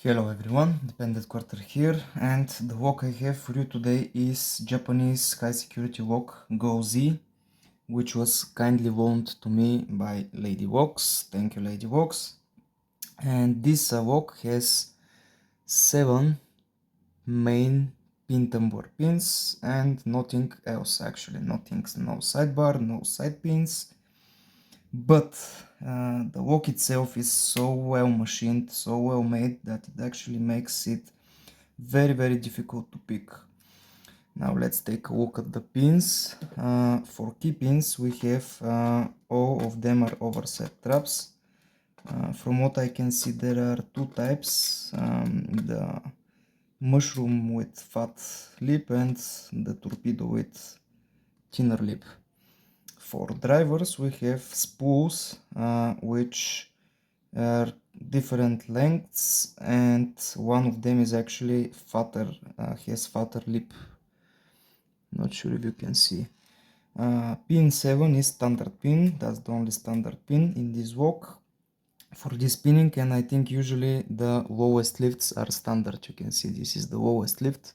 Hello everyone, Dependent Quarter here, and the lock I have for you today is Japanese high security lock Go Z, which was kindly loaned to me by Lady Locks. Thank you, Lady Locks. And this lock has 7 main pin tambour pins and nothing else actually, no sidebar, no side pins. But the lock itself is so well machined, so well made that it actually makes it very difficult to pick. Now let's take a look at the pins. For key pins we have all of them are overset traps. From what I can see there are two types, the mushroom with fat lip and the torpedo with thinner lip. For drivers we have spools which are different lengths, and one of them is actually fatter, has fatter lip. Not sure if you can see. Pin 7 is standard pin, that's the only standard pin in this walk for this pinning, and I think usually the lowest lifts are standard. You can see this is the lowest lift.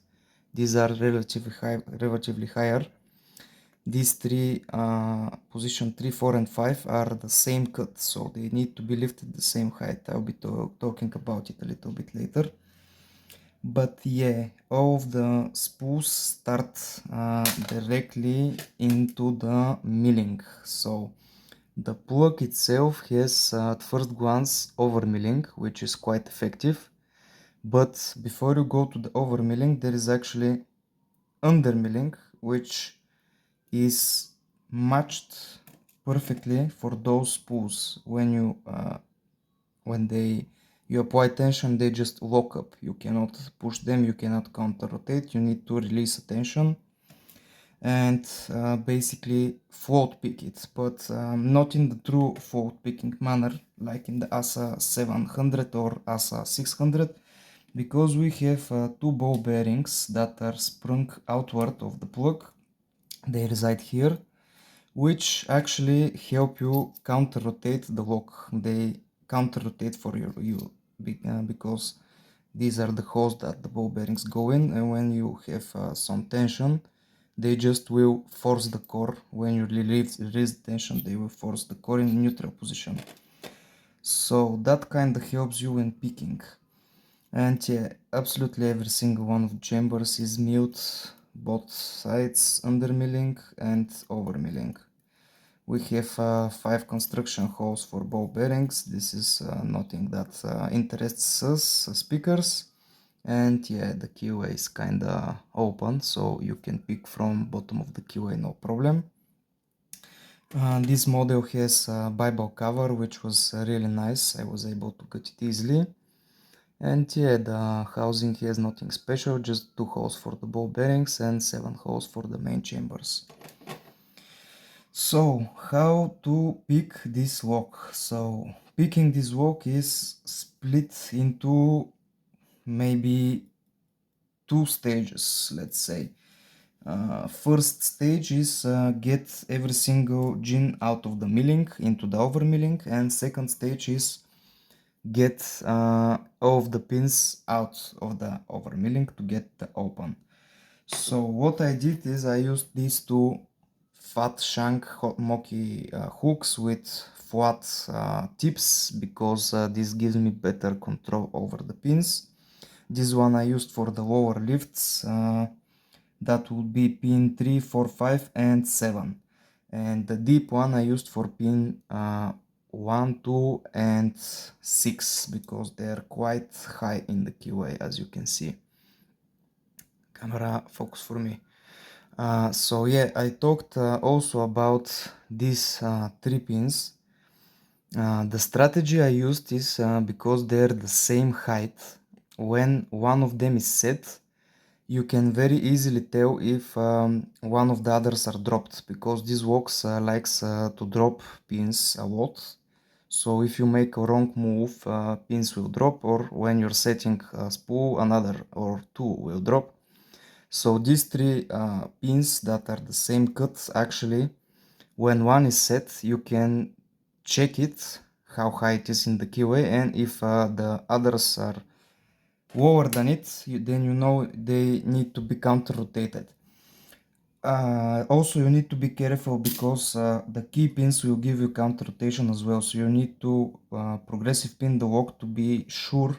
These are relatively higher. These three, position 3, 4 and 5 are the same cut, so they need to be lifted the same height. I'll be talking about it a little bit later. But yeah, all of the spools start directly into the milling. So the plug itself has at first glance over milling, which is quite effective. But before you go to the over milling, there is actually under milling, which is matched perfectly for those spools. When you apply tension, they just lock up. You cannot push them, you cannot counter rotate, you need to release attention and basically float pick it, but not in the true float picking manner like in the ASA 700 or ASA 600, because we have two ball bearings that are sprung outward of the plug. They reside here, which actually help you counter rotate the lock. They counter rotate for you because these are the holes that the ball bearings go in, and when you have some tension, they just will force the core. When you release the tension, they will force the core in neutral position. So that kind of helps you in picking. And yeah, absolutely every single one of the chambers is milled, both sides under milling and over milling. We have 5 construction holes for ball bearings. This is nothing that interests us as pickers. And yeah, the keyway is kinda open, so you can pick from bottom of the keyway, no problem. This model has a Bible cover, which was really nice. I was able to get it easily. And yeah, the housing has nothing special, just 2 holes for the ball bearings and 7 holes for the main chambers. So, how to pick this lock? So, picking this lock is split into maybe 2 stages, let's say. First stage is get every single gin out of the milling into the over milling, and second stage is get all of the pins out of the over milling to get the open. So what I did is I used these two fat shank Moki hooks with flat tips, because this gives me better control over the pins. This one I used for the lower lifts, that would be pin 3, 4, 5 and 7. And the deep one I used for pin 1, 2 and 6, because they are quite high in the keyway, as you can see. Camera focus for me. So yeah, I talked also about these 3 pins. The strategy I used is because they're the same height, when one of them is set, you can very easily tell if one of the others are dropped, because this box likes to drop pins a lot. So if you make a wrong move, pins will drop, or when you're setting a spool, another or 2 will drop. So these 3 pins that are the same cut, actually, when one is set, you can check it, how high it is in the keyway, and if the others are lower than it, then you know they need to be counter rotated. Also you need to be careful because the key pins will give you counter rotation as well, so you need to progressive pin the lock to be sure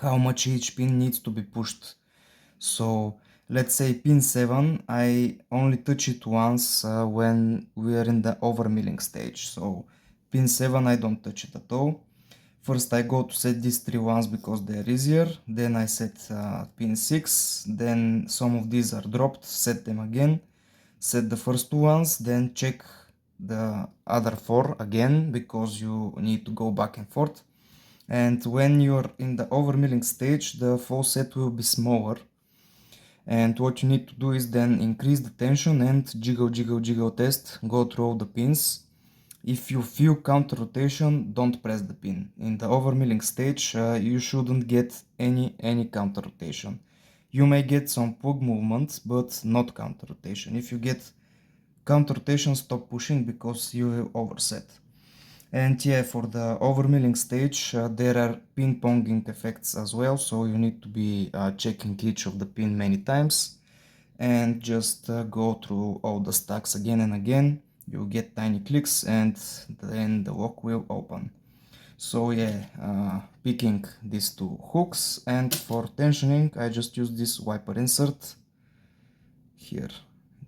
how much each pin needs to be pushed. So let's say pin 7, I only touch it once when we are in the overmilling stage. So pin 7 I don't touch it at all. First I go to set these 3 ones because they are easier, then I set pin 6, then some of these are dropped, set them again, set the first 2 ones, then check the other 4 again because you need to go back and forth. And when you're in the overmilling stage, the fall set will be smaller, and what you need to do is then increase the tension and jiggle test, go through all the pins. If you feel counter rotation, don't press the pin. In the overmilling stage, you shouldn't get any counter rotation. You may get some pug movements, but not counter rotation. If you get counter rotation, stop pushing because you will overset. And yeah, for the overmilling stage, there are ping-ponging effects as well, so you need to be checking each of the pin many times and just go through all the stacks again and again. You'll get tiny clicks and then the lock will open. So yeah, picking these 2 hooks, and for tensioning I just use this wiper insert here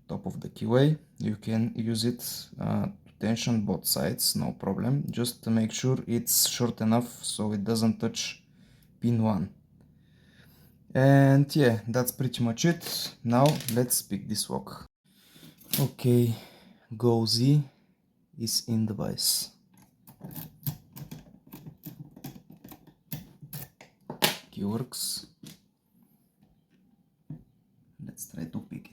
top of the keyway. You can use it to tension both sides, no problem, just to make sure it's short enough so it doesn't touch pin 1. And yeah, that's pretty much it. Now let's pick this lock. Okay, GoZ is in the vise. Key works. Let's try to pick it.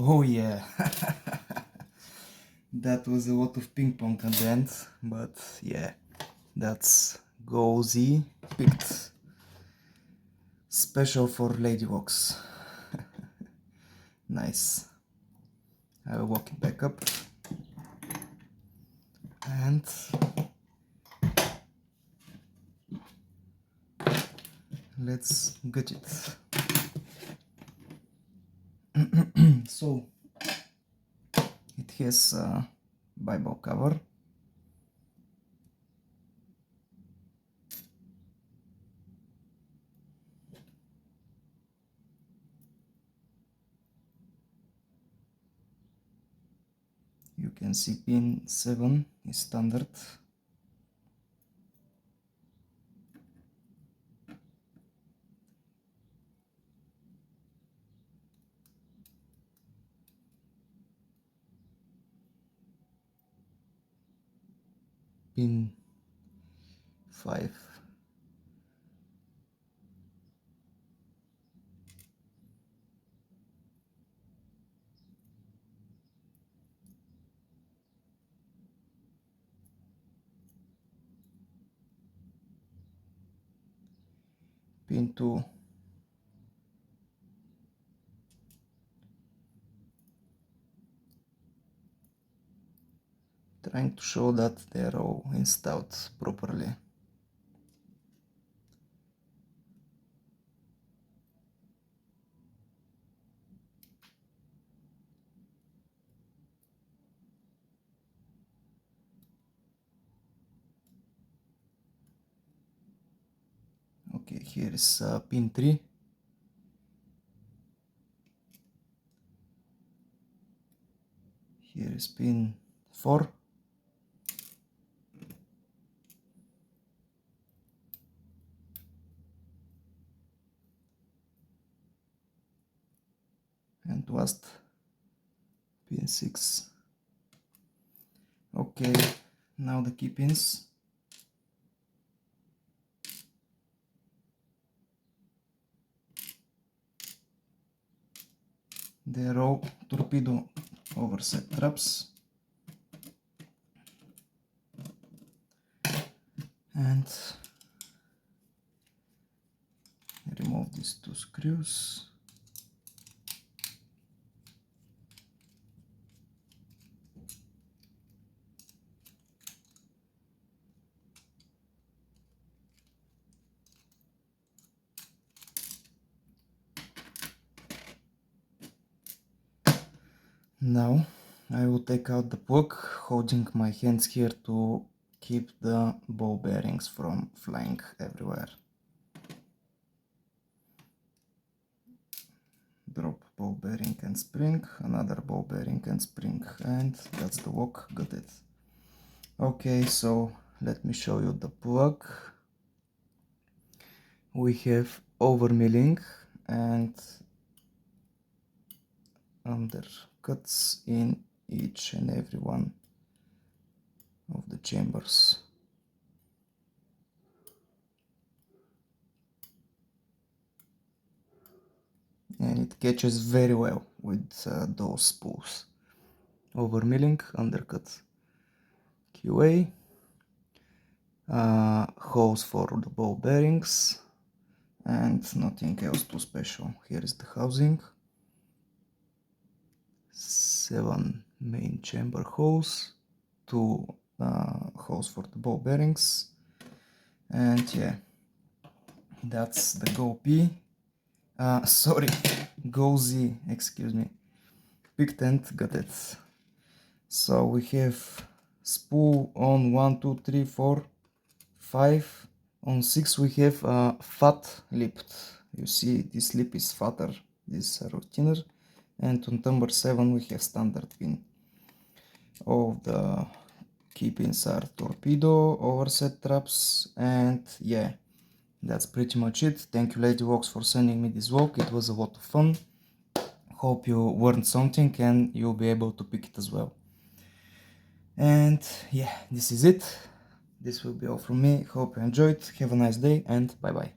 Oh yeah. That was a lot of ping pong at the end, but yeah, that's GoZ picked special for Ladyvox. Nice. I will walk it back up and let's get it. So it has a Bible cover. You can see pin 7 is standard. Pin 5. Pin 2. Trying to show that they're all installed properly. Okay, here is pin 3. Here is pin 4. And last pin 6. Okay, now the key pins. They're all torpedo overset traps. And remove these 2 screws. Now I will take out the plug, holding my hands here to keep the ball bearings from flying everywhere. Drop ball bearing and spring, another ball bearing and spring, and that's the lock. Got it. Okay, so let me show you the plug. We have overmilling and undercuts in each and every one of the chambers. And it catches very well with those spools. Overmilling, undercut, QA, holes for the ball bearings, and nothing else too special. Here is the housing. 7 main chamber holes, 2 holes for the ball bearings, and yeah, that's the GoP. Sorry, GoZ, excuse me. Picked and got it. So we have spool on 1, 2, 3, 4, 5. On 6 we have fat lipped. You see this lip is fatter, this is thinner. And on number 7 we have standard pin. All the key pins are torpedo, overset traps, and yeah, that's pretty much it. Thank you Ladyvox for sending me this vlog, it was a lot of fun. Hope you learned something and you'll be able to pick it as well. And yeah, this is it. This will be all from me. Hope you enjoyed. Have a nice day and bye bye.